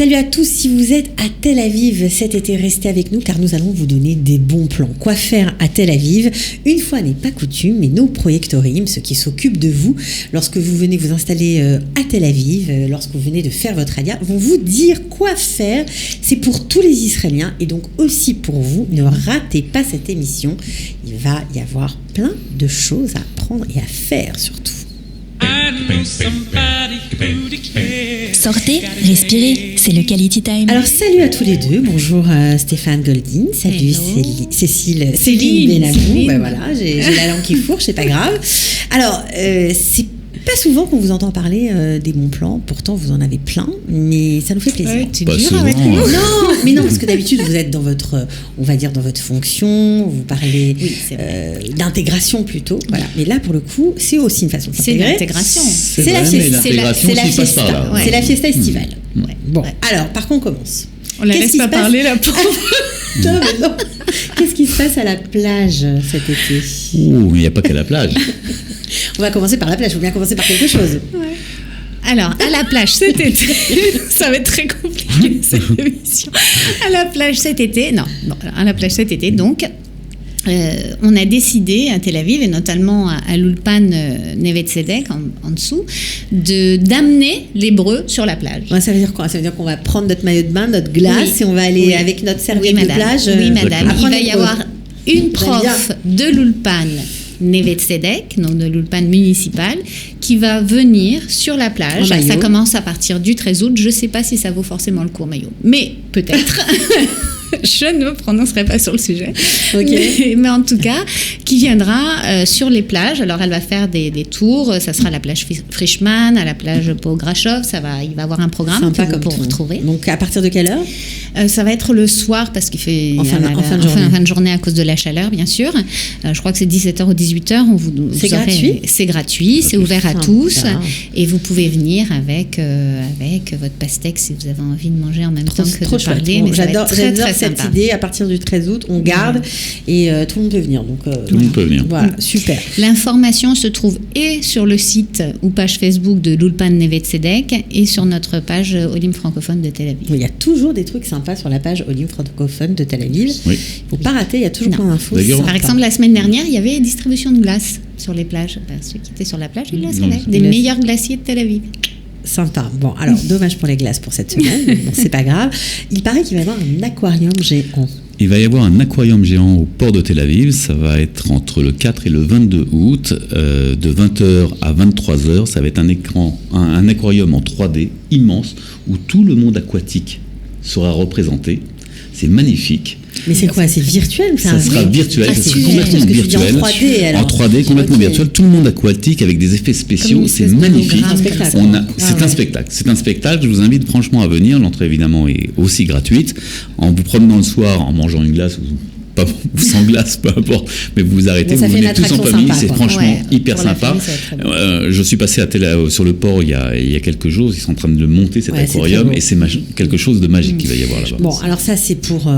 Salut à tous, si vous êtes à Tel Aviv cet été, restez avec nous car nous allons vous donner des bons plans. Quoi faire à Tel Aviv? Une fois n'est pas coutume, mais nos Proyectorium, ceux qui s'occupent de vous, lorsque vous venez vous installer à Tel Aviv, lorsque vous venez de faire votre alia, vont vous dire quoi faire. C'est pour tous les Israéliens et donc aussi pour vous. Ne ratez pas cette émission. Il va y avoir plein de choses à apprendre et à faire surtout. Sortez, respirez, c'est le Quality Time. Alors salut à tous les deux, bonjour Stéphane Goldin, salut Céline Benamou, ben voilà, j'ai la langue qui fourche, c'est pas grave. Alors c'est pas souvent qu'on vous entend parler des bons plans, pourtant vous en avez plein, mais ça nous fait plaisir. Ouais, tu es dur avec nous. Non, parce que d'habitude vous êtes dans votre, on va dire dans votre fonction, vous parlez d'intégration plutôt, voilà. Mais là pour le coup, c'est aussi une façon de s'intégrer. C'est l'intégration. C'est la fiesta, c'est la fiesta estivale. Ouais. Bon, alors par contre on commence. On la laisse pas parler la pauvre. Non. Qu'est-ce qui se passe à la plage cet été? Il n'y a pas qu'à la plage. On va commencer par la plage, il faut bien commencer par quelque chose. Ouais. Alors, à la plage cet été, ça va être très compliqué cette émission. À la plage cet été, donc, on a décidé à Tel Aviv et notamment à l'Ulpan Neve Tzedek en dessous d'amener l'Hébreu sur la plage. Ouais, ça veut dire quoi? Ça veut dire qu'on va prendre notre maillot de bain, notre glace et on va aller avec notre serviette de plage. Oui, madame. Il va y avoir une prof de l'Ulpan Neve Tzedek, donc de l'Ulpan municipal, qui va venir sur la plage. Ça commence à partir du 13 août. Je ne sais pas si ça vaut forcément le court maillot, mais peut-être. Je ne me prononcerai pas sur le sujet. Okay. Mais en tout cas, qui viendra sur les plages. Alors, elle va faire des tours. Ça sera à la plage Frischmann, à la plage Pograchov. Il va avoir un programme pour retrouver. Donc, à partir de quelle heure? Ça va être le soir parce qu'il fait en fin de journée à cause de la chaleur, bien sûr. Je crois que c'est 17h ou 18h. C'est gratuit. C'est gratuit, c'est ouvert à tous. Et vous pouvez venir avec votre pastèque si vous avez envie de manger en même temps que de parler. Bon, j'adore cette idée. À partir du 13 août, on garde et tout le monde peut venir. Donc, tout le monde peut venir. Voilà, super. L'information se trouve et sur le site ou page Facebook de l'Ulpan Neve Tzedek et sur notre page Olim francophone de Tel Aviv. Il y a toujours des trucs sympas sur la page Olim francophone de Tel Aviv. Il ne faut pas rater, il y a toujours plein d'infos. Par exemple, la semaine dernière, il y avait distribution de glace sur les plages. Ceux qui étaient sur la plage, ils le savaient. Des meilleurs glaciers de Tel Aviv. Sympa. Bon, alors, dommage pour les glaces pour cette semaine. Bon, c'est pas grave. Il paraît qu'il va y avoir un aquarium géant. Il va y avoir un aquarium géant au port de Tel Aviv. Ça va être entre le 4 et le 22 août, de 20h à 23h. Ça va être un aquarium en 3D immense où tout le monde aquatique sera représenté. C'est magnifique. Mais c'est quoi? C'est virtuel? Ça sera virtuel, ça sera complètement virtuel. En 3D, complètement virtuel. Tout le monde aquatique avec des effets spéciaux, c'est magnifique. C'est un spectacle. Je vous invite franchement à venir. L'entrée évidemment est aussi gratuite. En vous promenant le soir, en mangeant une glace ou sans glace, peu importe, mais vous vous arrêtez, vous venez tous en famille, c'est franchement hyper sympa. Je suis passé sur le port il y a quelques jours, ils sont en train de monter cet aquarium et c'est quelque chose de magique qu'il va y avoir là-bas. Bon, alors ça c'est pour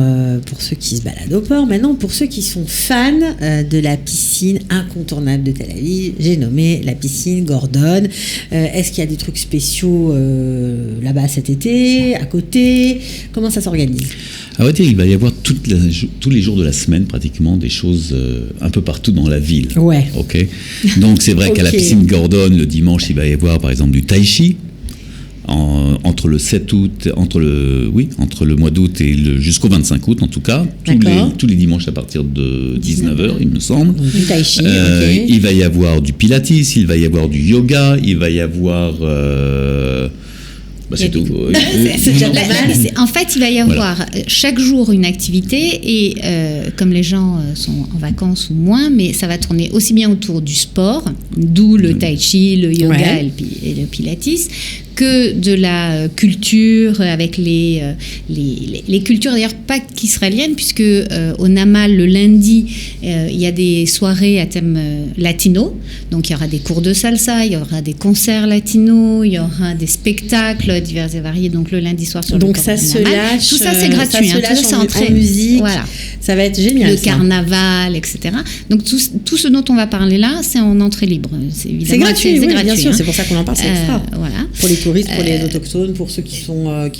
ceux qui se baladent au port. Maintenant, pour ceux qui sont fans de la piscine incontournable de Tel Aviv, j'ai nommé la piscine Gordon. Est-ce qu'il y a des trucs spéciaux là-bas cet été, à côté? Comment ça s'organise? À vrai dire, il va y avoir tous les jours de la semaine pratiquement des choses un peu partout dans la ville. Ouais. Ok. Donc c'est vrai qu'à la piscine Gordon, le dimanche, il va y avoir par exemple du tai chi. Entre le 7 août, entre le mois d'août et jusqu'au 25 août en tout cas, tous les dimanches à partir de 19h il me semble. Donc, du tai chi, il va y avoir du pilates, il va y avoir du yoga, il va y avoir... c'est tout. En fait, il va y avoir chaque jour une activité et comme les gens sont en vacances ou moins, mais ça va tourner aussi bien autour du sport, d'où le tai chi, le yoga et le pilates, que de la culture avec les cultures d'ailleurs pas qu'israéliennes puisque au Namal le lundi il y a des soirées à thème latino, donc il y aura des cours de salsa, il y aura des concerts latinos, il y aura des spectacles divers et variés donc le lundi soir sur donc le ça se Namal. lâche, tout ça c'est gratuit, ça se lâche c'est en musique, voilà. Ça va être génial, le carnaval, etc. Donc tout ce dont on va parler là c'est en entrée libre, c'est gratuit, c'est gratuit, bien sûr, c'est pour ça qu'on en parle, c'est extra voilà. Pour les touristes, pour les autochtones, pour ceux qui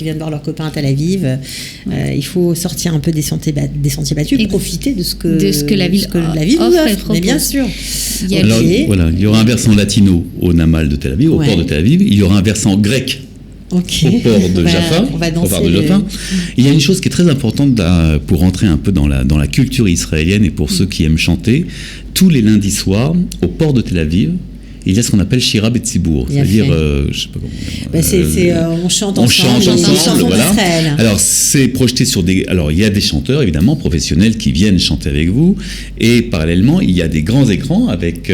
viennent voir leurs copains à Tel Aviv. Il faut sortir un peu des sentiers battus et profiter de ce que la ville nous offre. Mais bien sûr. Alors, voilà, il y aura un versant latino au Namal de Tel Aviv, au port de Tel Aviv. Il y aura un versant grec au port de Jaffa. On va danser. Il y a une chose qui est très importante pour rentrer un peu dans la culture israélienne et pour ceux qui aiment chanter. Tous les lundis soirs, au port de Tel Aviv, il y a ce qu'on appelle Shira Betzibour, c'est-à-dire, je sais pas comment. On chante ensemble, voilà. Alors c'est projeté sur alors il y a des chanteurs évidemment professionnels qui viennent chanter avec vous, et parallèlement il y a des grands écrans avec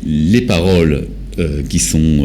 les paroles qui sont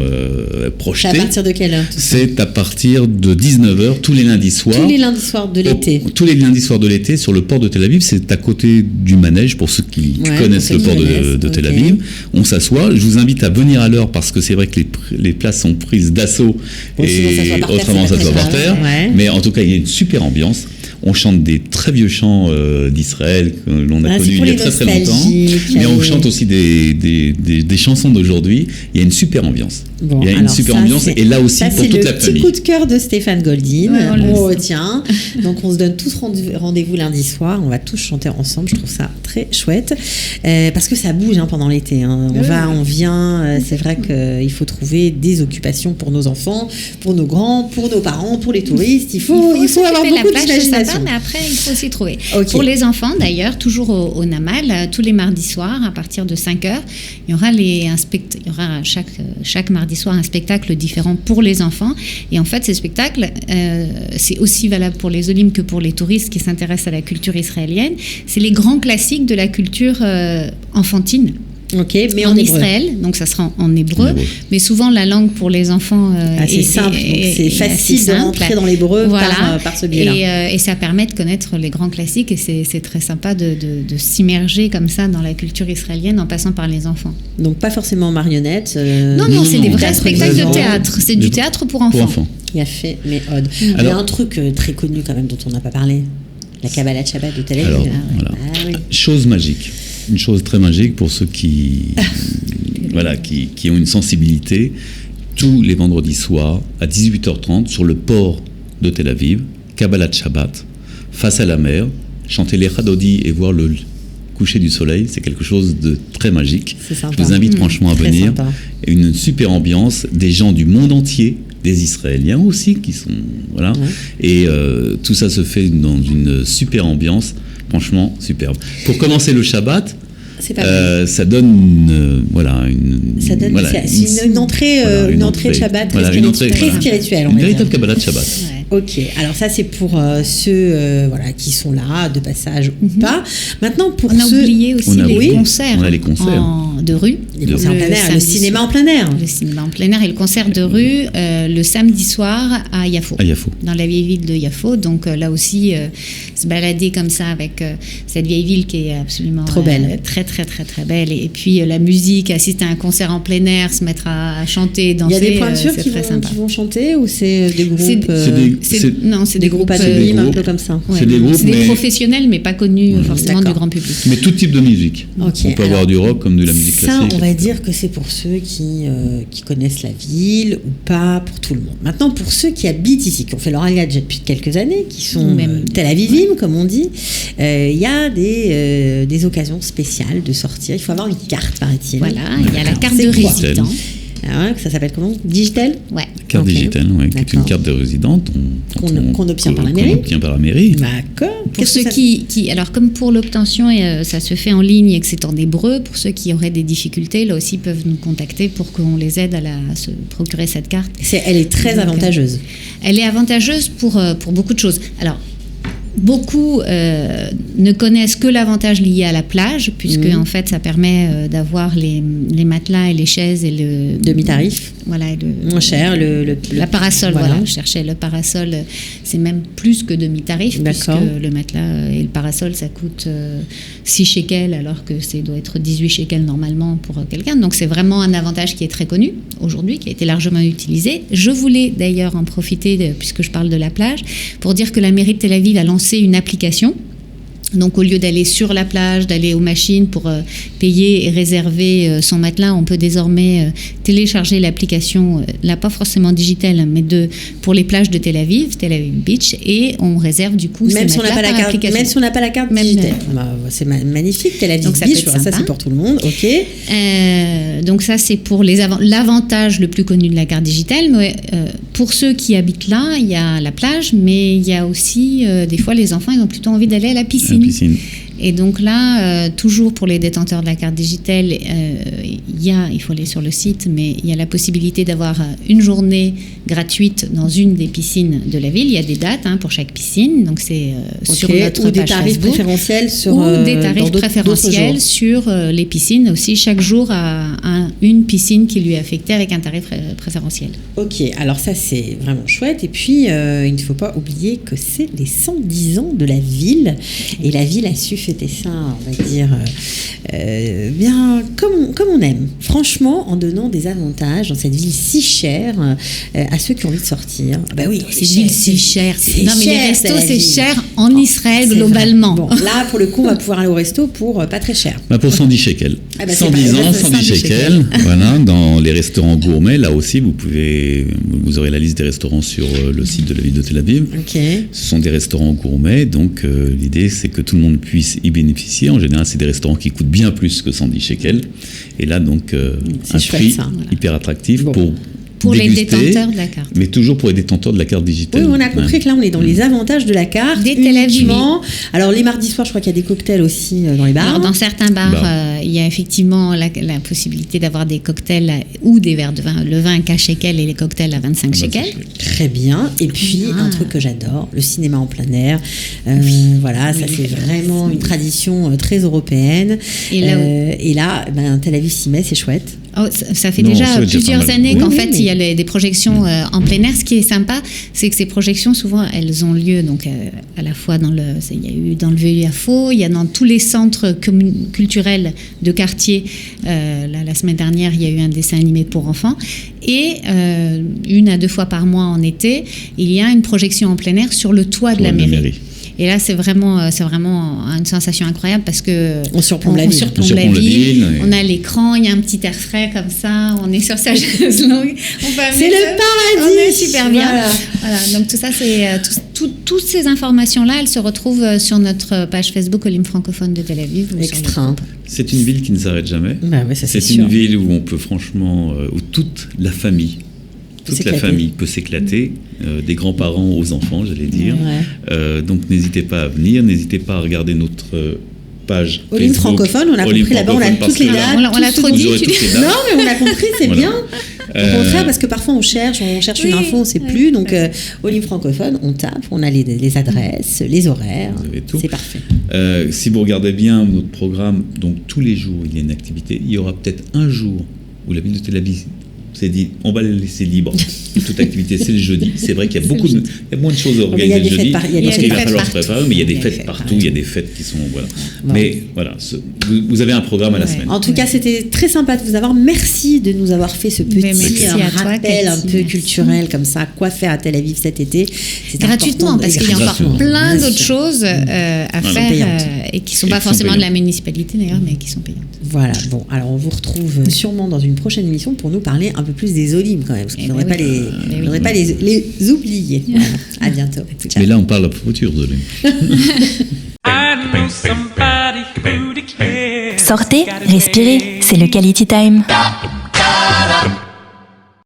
projetés. C'est à partir de quelle heure? C'est à partir de 19h tous les lundis soirs. Tous les lundis soirs de l'été. Tous les lundis soirs de l'été sur le port de Tel Aviv. C'est à côté du manège pour ceux qui connaissent le port de Tel Aviv. On s'assoit. Je vous invite à venir à l'heure parce que c'est vrai que les places sont prises d'assaut et autrement ça se voit par terre. Mais en tout cas, il y a une super ambiance. On chante des très vieux chants d'Israël que l'on a connus il y a très très longtemps. Mais on chante aussi des chansons d'aujourd'hui. Il y a une super ambiance. Il y a une super ambiance et là aussi pour toute la famille. C'est le petit coup de cœur de Stéphane Goldin. On retient. Donc on se donne tous rendez-vous lundi soir. On va tous chanter ensemble. Je trouve ça très chouette. Parce que ça bouge pendant l'été. On va, on vient. C'est vrai qu'il faut trouver des occupations pour nos enfants, pour nos grands, pour nos parents, pour les touristes. Il faut avoir beaucoup d'imagination. Mais après, il faut aussi trouver. Pour les enfants, d'ailleurs, toujours au Namal, tous les mardis soirs, à partir de 5h, il y aura chaque mardi soir un spectacle différent pour les enfants. Et en fait, ces spectacles, c'est aussi valable pour les Olim que pour les touristes qui s'intéressent à la culture israélienne. C'est les grands classiques de la culture enfantine. Mais en Israël, donc ça sera en hébreu, mais souvent la langue pour les enfants est simple, c'est facile de rentrer dans l'hébreu par ce biais-là. Et ça permet de connaître les grands classiques et c'est très sympa de s'immerger comme ça dans la culture israélienne en passant par les enfants. Donc pas forcément marionnettes. Non, c'est des vrais spectacles de théâtre. C'est du théâtre pour enfants. Il a fait, mais Odd. Il y a un truc très connu quand même dont on n'a pas parlé. La Kabbalat Shabbat de Tel Aviv. Alors, voilà. Chose magique. Une chose très magique pour ceux qui ont une sensibilité. Tous les vendredis soirs, à 18h30, sur le port de Tel Aviv, Kabbalat Shabbat, face à la mer, chanter les Hadodi et voir le coucher du soleil, c'est quelque chose de très magique. Je vous invite franchement à venir. Sympa. Une super ambiance, des gens du monde entier, des Israéliens aussi qui sont et tout ça se fait dans une super ambiance. Franchement, superbe. Pour commencer le Shabbat, ça donne une entrée de Shabbat très spirituelle. Une véritable Kabbalat Shabbat. Ok, alors ça c'est pour ceux qui sont là, de passage ou pas. Maintenant, pour on a oublié aussi les concerts. On a les concerts. De rue. Les concerts en plein air, le cinéma en plein air. Le cinéma en plein air et le concert de rue le samedi soir à Yafo. Dans la vieille ville de Yafo. Donc là aussi, se balader comme ça avec cette vieille ville qui est absolument trop belle. Très, très, très, très belle. Et puis la musique, assister à un concert en plein air, se mettre à chanter, danser. Il y a des pointures qui vont chanter ou c'est des groupes c'est des groupes anonymes, un peu comme ça. C'est des professionnels, mais pas connus forcément du grand public. Mais tout type de musique. On peut avoir du rock comme de la musique classique. Ça, on va dire que c'est pour ceux qui connaissent la ville ou pas, pour tout le monde. Maintenant, pour ceux qui habitent ici, qui ont fait leur aliyah depuis quelques années, qui sont même Tel Avivim, comme on dit, il y a des occasions spéciales de sortir. Il faut avoir une carte, paraît-il. Voilà, il y a la carte de résident. Ça s'appelle comment? Digital? Ouais. Carte digitale, qui est une carte de résidente qu'on obtient par la mairie. D'accord. Pour ceux qui alors comme pour l'obtention, ça se fait en ligne et que c'est en hébreu, pour ceux qui auraient des difficultés, là aussi peuvent nous contacter pour qu'on les aide à se procurer cette carte. Elle est très avantageuse. Elle est avantageuse pour beaucoup de choses. Alors, beaucoup ne connaissent que l'avantage lié à la plage, puisque en fait ça permet d'avoir les matelas et les chaises et le demi-tarif. Voilà, moins cher, la parasol. Voilà, je cherchais le parasol. C'est même plus que demi-tarif, puisque le matelas et le parasol ça coûte 6 shekels, alors que ça doit être 18 shekels normalement pour quelqu'un. Donc c'est vraiment un avantage qui est très connu aujourd'hui, qui a été largement utilisé. Je voulais d'ailleurs en profiter, puisque je parle de la plage, pour dire que la mairie de Tel Aviv a lancé une application Donc au lieu d'aller sur la plage, d'aller aux machines pour payer et réserver son matelas, on peut désormais télécharger l'application, là pas forcément digitale, mais pour les plages de Tel Aviv Beach, et on réserve du coup même ces matelas par application. Même si on n'a pas la carte digitale. C'est magnifique, Tel Aviv Beach, ça c'est pour tout le monde. Ok. Donc ça c'est pour l'avantage le plus connu de la carte digitale. Mais pour ceux qui habitent là, il y a la plage, mais il y a aussi des fois les enfants ils ont plutôt envie d'aller à la piscine. Et donc là, toujours pour les détenteurs de la carte digitale, il faut aller sur le site, mais il y a la possibilité d'avoir une journée gratuite dans une des piscines de la ville. Il y a des dates pour chaque piscine, donc c'est sur notre page Facebook. Ou des tarifs préférentiels sur les piscines aussi. Chaque jour a une piscine qui lui est affectée avec un tarif préférentiel. Ok, alors ça c'est vraiment chouette. Et puis, il ne faut pas oublier que c'est les 110 ans de la ville. Et la ville a su fêter ça, on va dire, bien comme on aime. Franchement, en donnant des avantages dans cette ville si chère à ceux qui ont envie de sortir. Bah oui, c'est une ville si chère. Non, mais les restos, c'est cher en Israël globalement. Bon, là, pour le coup, on va pouvoir aller au resto pour pas très cher. Pour 110 shekels. 110 ans, 110 shekels. Voilà, dans les restaurants gourmets, là aussi, vous aurez la liste des restaurants sur le site de la ville de Tel Aviv. Okay. Ce sont des restaurants gourmets, donc l'idée, c'est que tout le monde puisse y bénéficier. En général, c'est des restaurants qui coûtent bien plus que 110 shekels. Et là, donc, un prix hyper attractif pour les détenteurs de la carte. Mais toujours pour les détenteurs de la carte digitale. Oui, on a compris que là, on est dans les avantages de la carte. Des Tel Aviv. Alors, les mardis soirs, je crois qu'il y a des cocktails aussi dans les bars. Alors, dans certains bars, il y a effectivement la possibilité d'avoir des cocktails ou des verres de vin. Le vin à 4 shekels et les cocktails à 25 shekels. Très bien. Et puis, un truc que j'adore, le cinéma en plein air. Voilà, ça, c'est vraiment une tradition très européenne. Et là, Tel Aviv s'y met, c'est chouette. Oh, ça fait déjà plusieurs années qu'en fait il y a des projections en plein air. Ce qui est sympa, c'est que ces projections souvent elles ont lieu donc à la fois il y a eu dans le VUAFO, il y a dans tous les centres culturels de quartier. La semaine dernière, il y a eu un dessin animé pour enfants et 1 à 2 fois par mois en été, il y a une projection en plein air sur le toit de la mairie. Et là, c'est vraiment une sensation incroyable parce que on surplombe la ville. On a l'écran, il y a un petit air frais comme ça, on est sur sa chaise longue. C'est le paradis. On est super bien. Voilà. Donc tout ça, c'est toutes ces informations-là, elles se retrouvent sur notre page Facebook Olim francophone de Tel Aviv. Extra. C'est une ville qui ne s'arrête jamais. C'est une ville où on peut franchement, où toute la famille peut s'éclater, des grands-parents aux enfants, j'allais dire. Ouais. Donc n'hésitez pas à venir, n'hésitez pas à regarder notre page Olim francophone, on a compris là-bas, on a toutes les dates. On l'a trop dit. Non, mais on a compris, c'est bien. Au contraire, parce que parfois on cherche une info, on ne sait plus. Donc Olim francophone, on tape, on a les adresses, les horaires. C'est parfait. Si vous regardez bien notre programme, donc tous les jours il y a une activité. Il y aura peut-être un jour où la ville de Tel Aviv s'est dit, on va les laisser libres de toute activité, c'est le jeudi. C'est vrai qu'il y a moins de choses à organiser le jeudi, parce qu'il va falloir se préparer, mais il y a des fêtes partout, il y a des fêtes qui sont... Voilà. Bon. Mais voilà, vous avez un programme à la semaine. En tout cas, c'était très sympa de vous avoir. Merci de nous avoir fait ce petit rappel un peu culturel comme ça, quoi faire à Tel Aviv cet été. C'est gratuitement, parce qu'il y a encore plein d'autres choses à faire et qui ne sont pas forcément de la municipalité d'ailleurs, mais qui sont payantes. Voilà, bon, alors on vous retrouve sûrement dans une prochaine émission pour nous parler un peu plus des Olim quand même, parce qu'on n'aurait pas les oublier. Voilà. À bientôt. Ciao. Mais là, on parle à futur des Olim. Sortez, respirez, c'est le Quality Time.